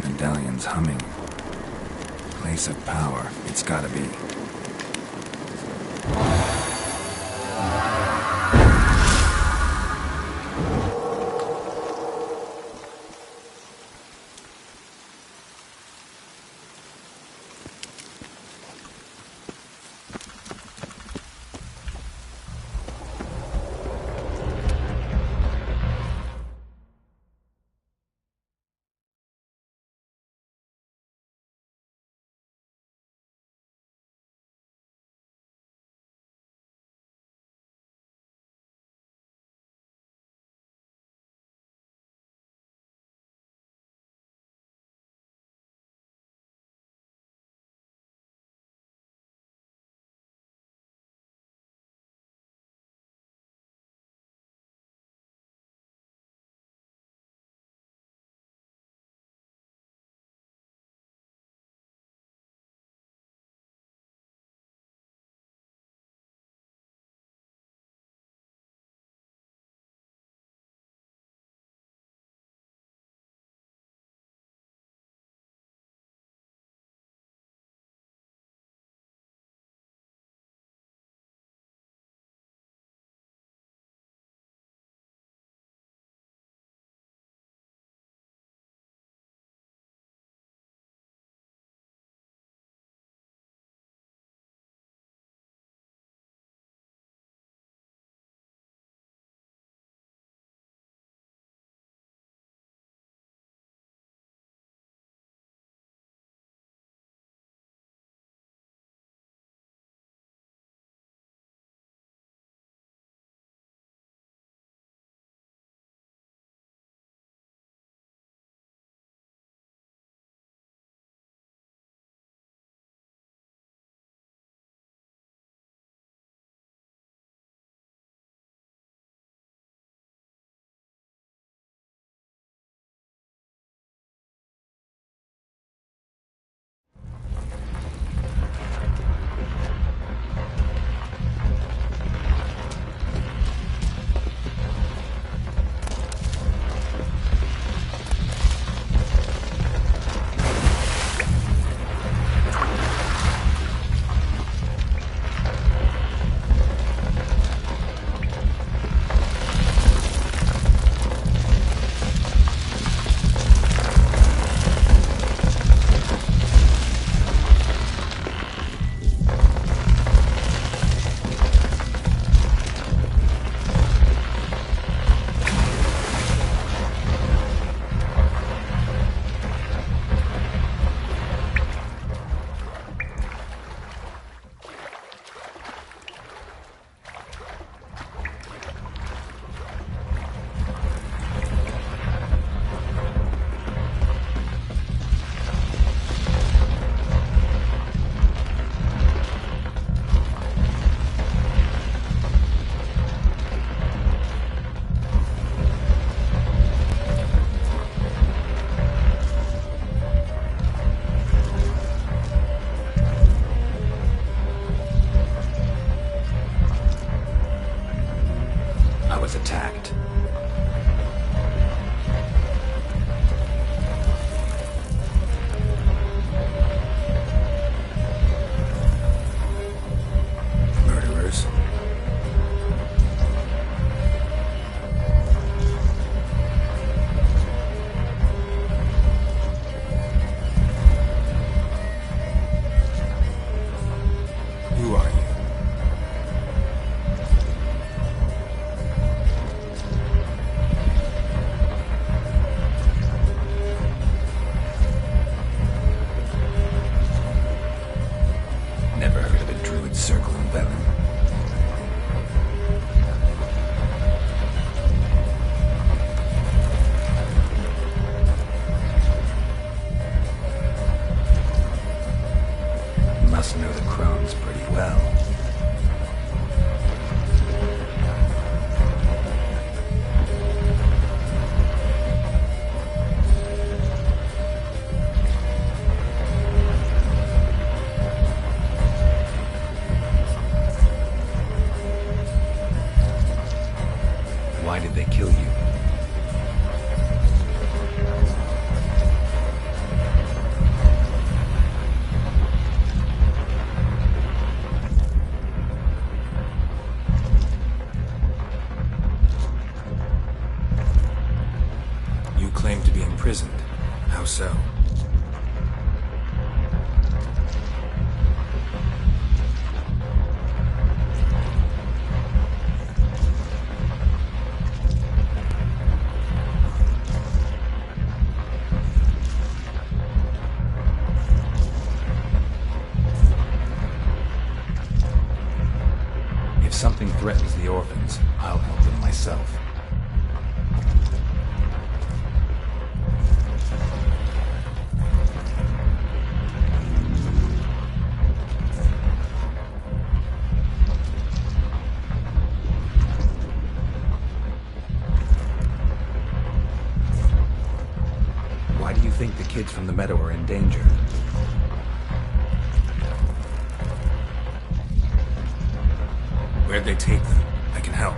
[SPEAKER 3] Medallion's humming. Place of power. It's gotta be. attacked. Murderers. Who are you? Never heard of a druid circle in Velen. Must know the crones pretty well. Why did they kill you? You claim to be imprisoned. How so? If something threatens the orphans, I'll help them myself. Why do you think the kids from the meadow are in danger? Where'd they take them? I can help.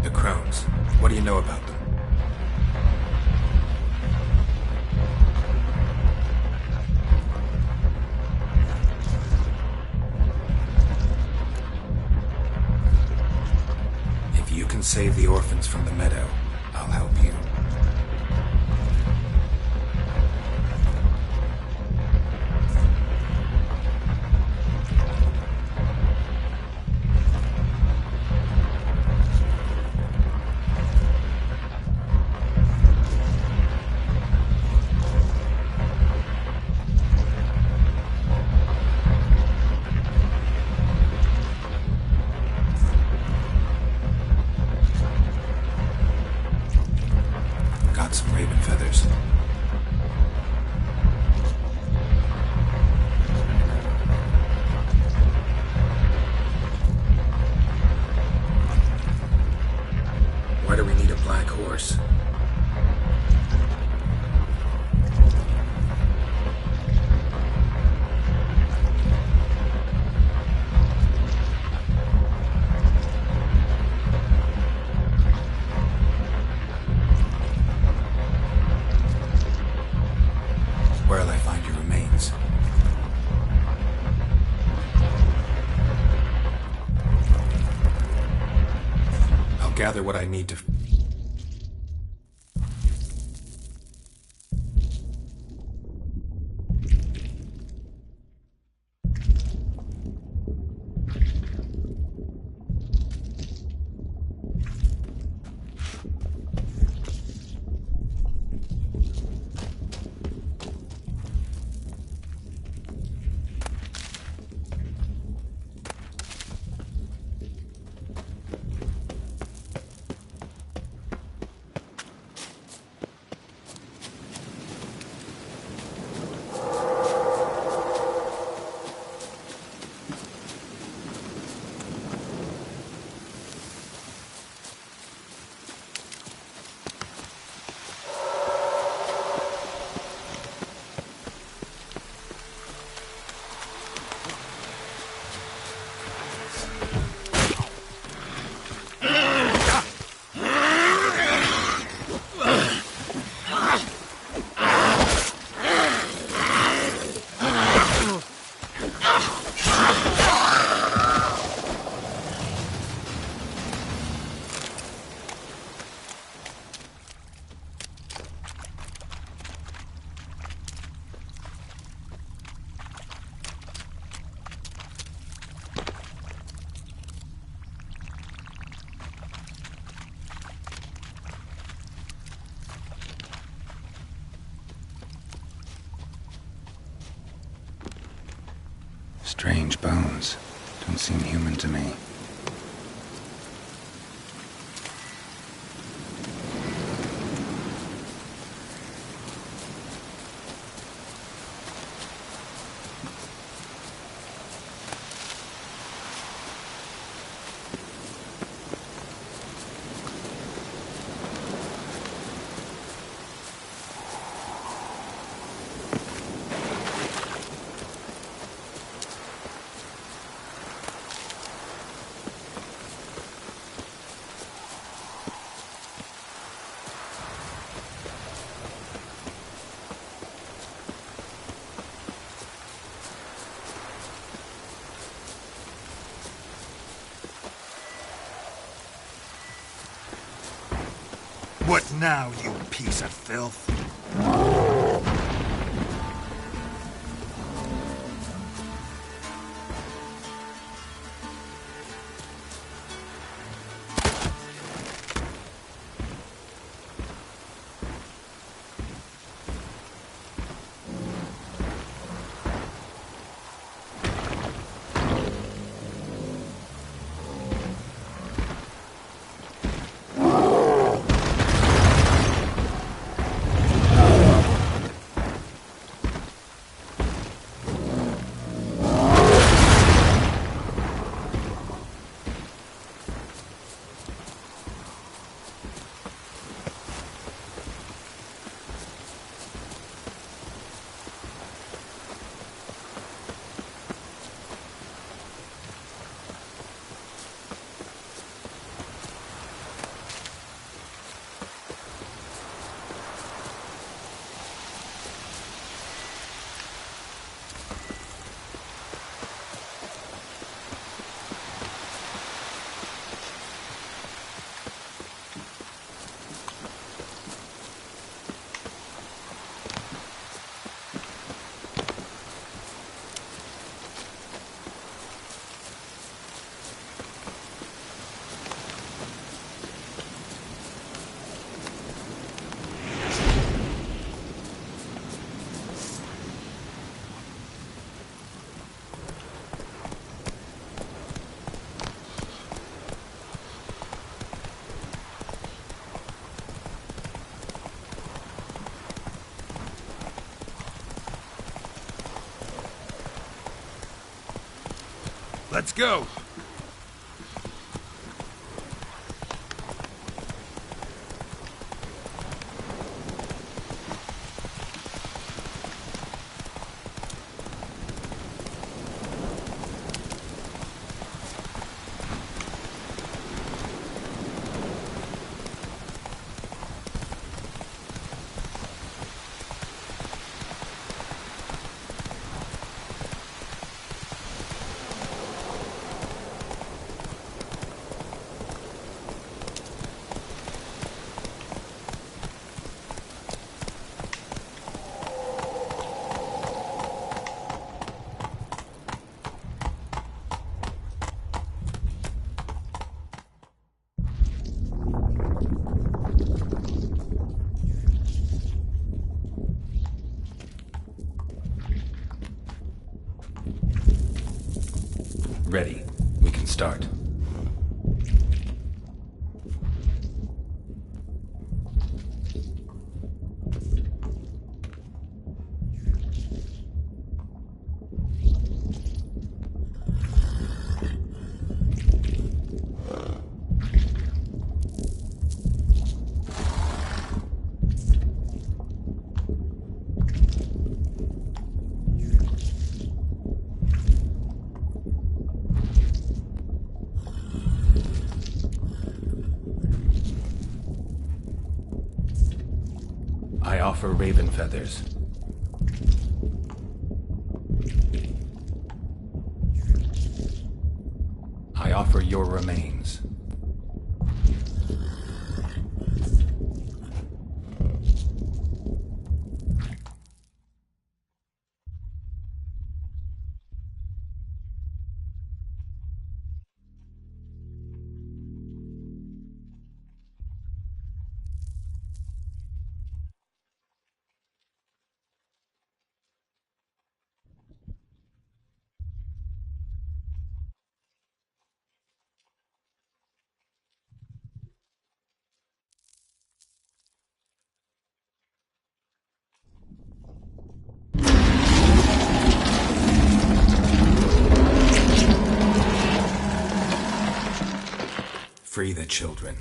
[SPEAKER 3] The crones. What do you know about them? If you can save the orphans from the meadow, I'll help you. Got some raven feathers. Why do we need a black horse? Where'll I find your remains? I'll gather what I need to... Strange bones. Don't seem human to me.
[SPEAKER 11] What now, you piece of filth? Let's go!
[SPEAKER 3] Ready. We can start. I offer raven feathers. I offer your remains. Free the children.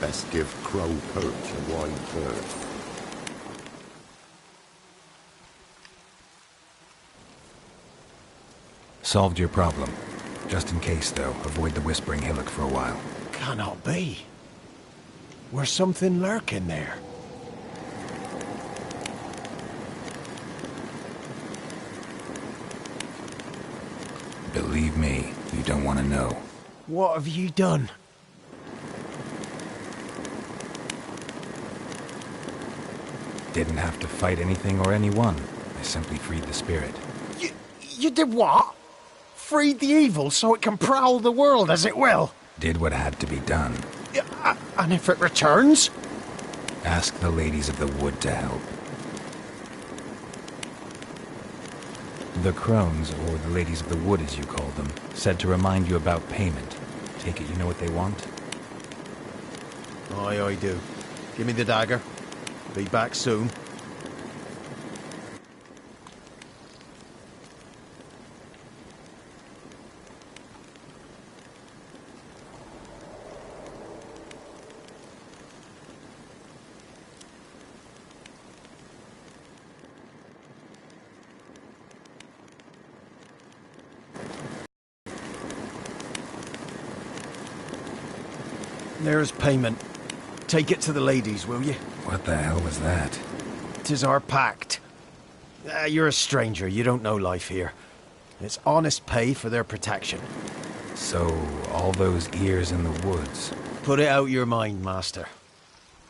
[SPEAKER 12] Best give Crow Perch a wide berth.
[SPEAKER 3] Solved your problem. Just in case, though, avoid the Whispering Hillock for a while.
[SPEAKER 10] Cannot be. Where's something lurking there?
[SPEAKER 3] Believe me, you don't want to know.
[SPEAKER 10] What have you done?
[SPEAKER 3] Didn't have to fight anything or anyone. I simply freed the spirit.
[SPEAKER 10] You did what? Freed the evil so it can prowl the world as it will?
[SPEAKER 3] Did what had to be done.
[SPEAKER 10] And if it returns?
[SPEAKER 3] Ask the ladies of the wood to help. The crones, or the ladies of the wood as you call them, said to remind you about payment. Take it you know what they want?
[SPEAKER 10] Aye, I do. Give me the dagger. Be back soon. There's payment. Take it to the ladies, will you?
[SPEAKER 3] What the hell was that?
[SPEAKER 10] 'Tis our pact. You're a stranger, you don't know life here. It's honest pay for their protection.
[SPEAKER 3] So, all those ears in the woods.
[SPEAKER 10] Put it out your mind, master.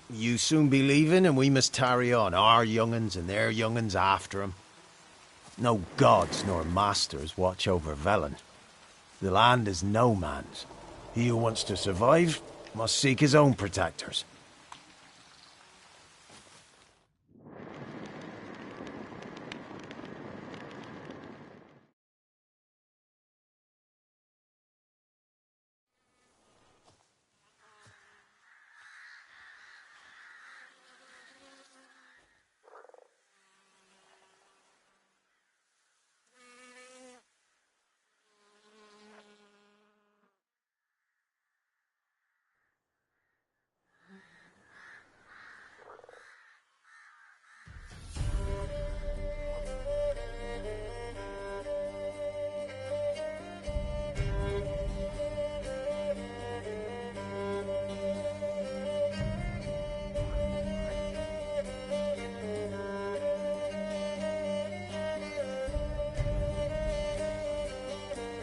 [SPEAKER 10] You soon be leaving and we must tarry on, our young'uns and their young'uns after 'em. No gods nor masters watch over Velen. The land is no man's. He who wants to survive must seek his own protectors.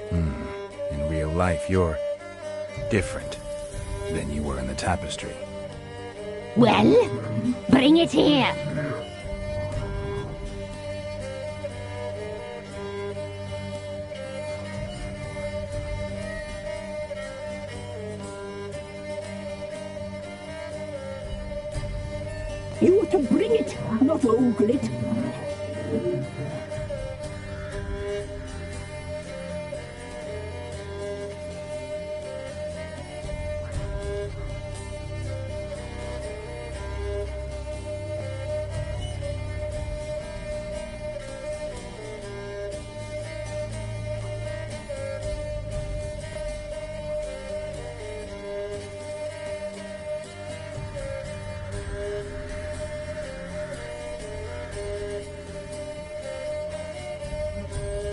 [SPEAKER 3] In real life, you're different than you were in the tapestry.
[SPEAKER 9] Well, bring it here.
[SPEAKER 8] You are to bring it, not ogle it.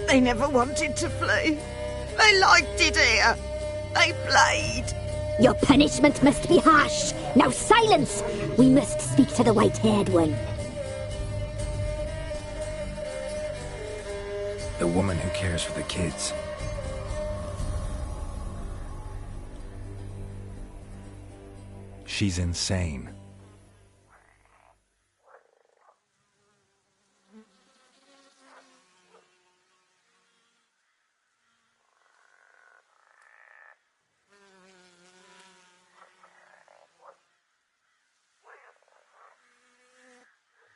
[SPEAKER 4] They never wanted to flee. They liked it here. They played.
[SPEAKER 6] Your punishment must be harsh. Now silence! We must speak to the white-haired one.
[SPEAKER 3] The woman who cares for the kids. She's insane.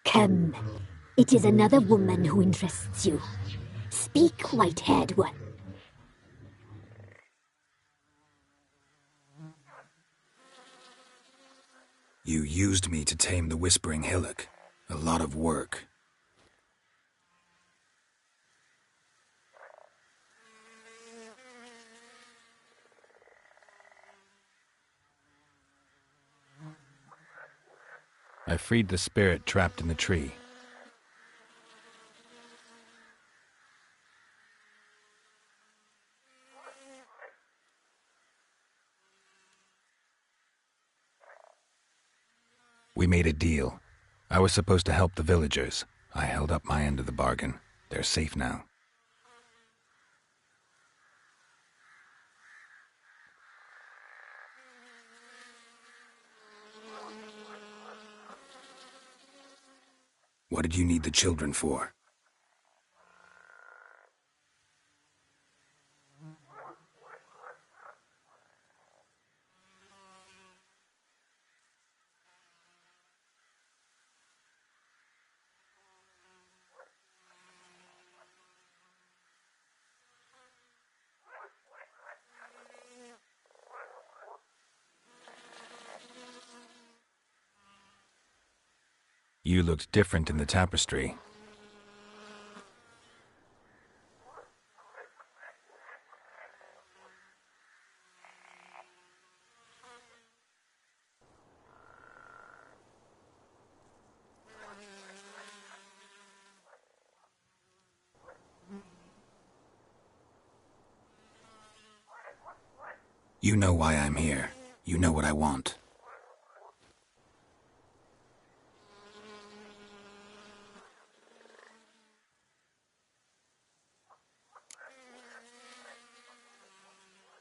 [SPEAKER 6] Come. It is another woman who interests you. Speak, white-haired one.
[SPEAKER 3] You used me to tame the Whispering Hillock. A lot of work. I freed the spirit trapped in the tree. We made a deal. I was supposed to help the villagers. I held up my end of the bargain. They're safe now. What did you need the children for? You looked different in the tapestry. You know why I'm here. You know what I want.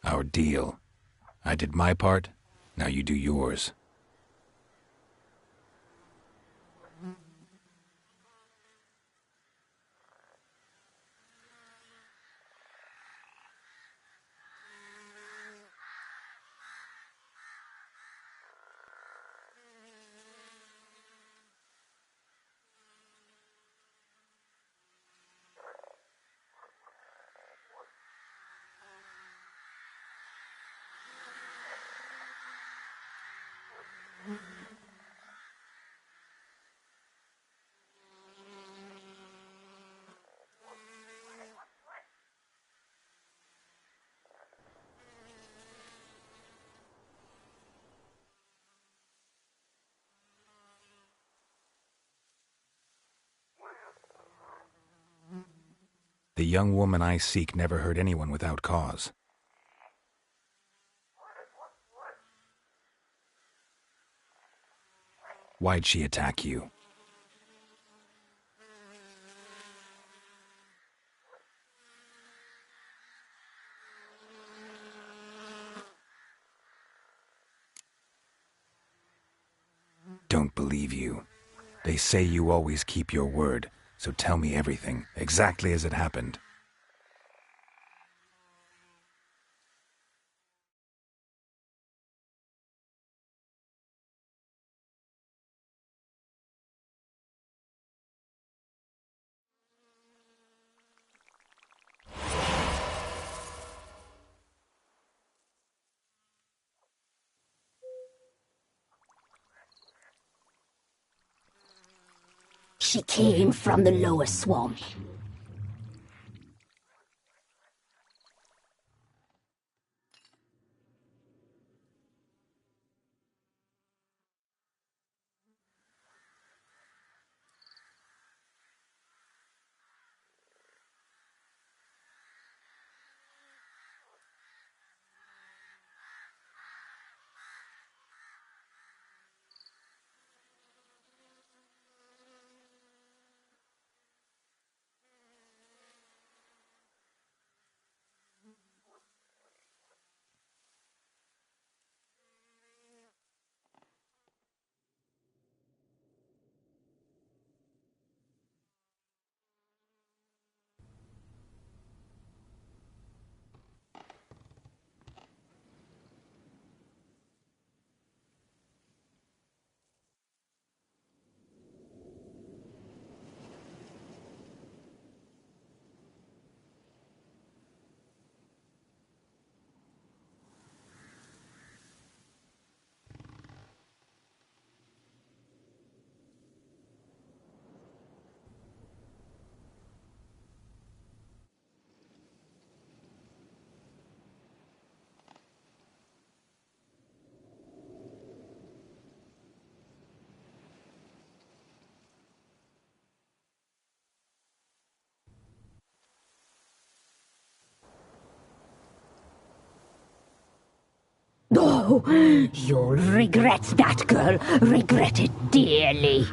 [SPEAKER 3] Our deal. I did my part, now you do yours. The young woman I seek never hurt anyone without cause. Why'd she attack you? Don't believe you. They say you always keep your word, so tell me everything, exactly as it happened.
[SPEAKER 6] She came from the lower swamp.
[SPEAKER 9] Oh, you'll regret that, girl. Regret it dearly.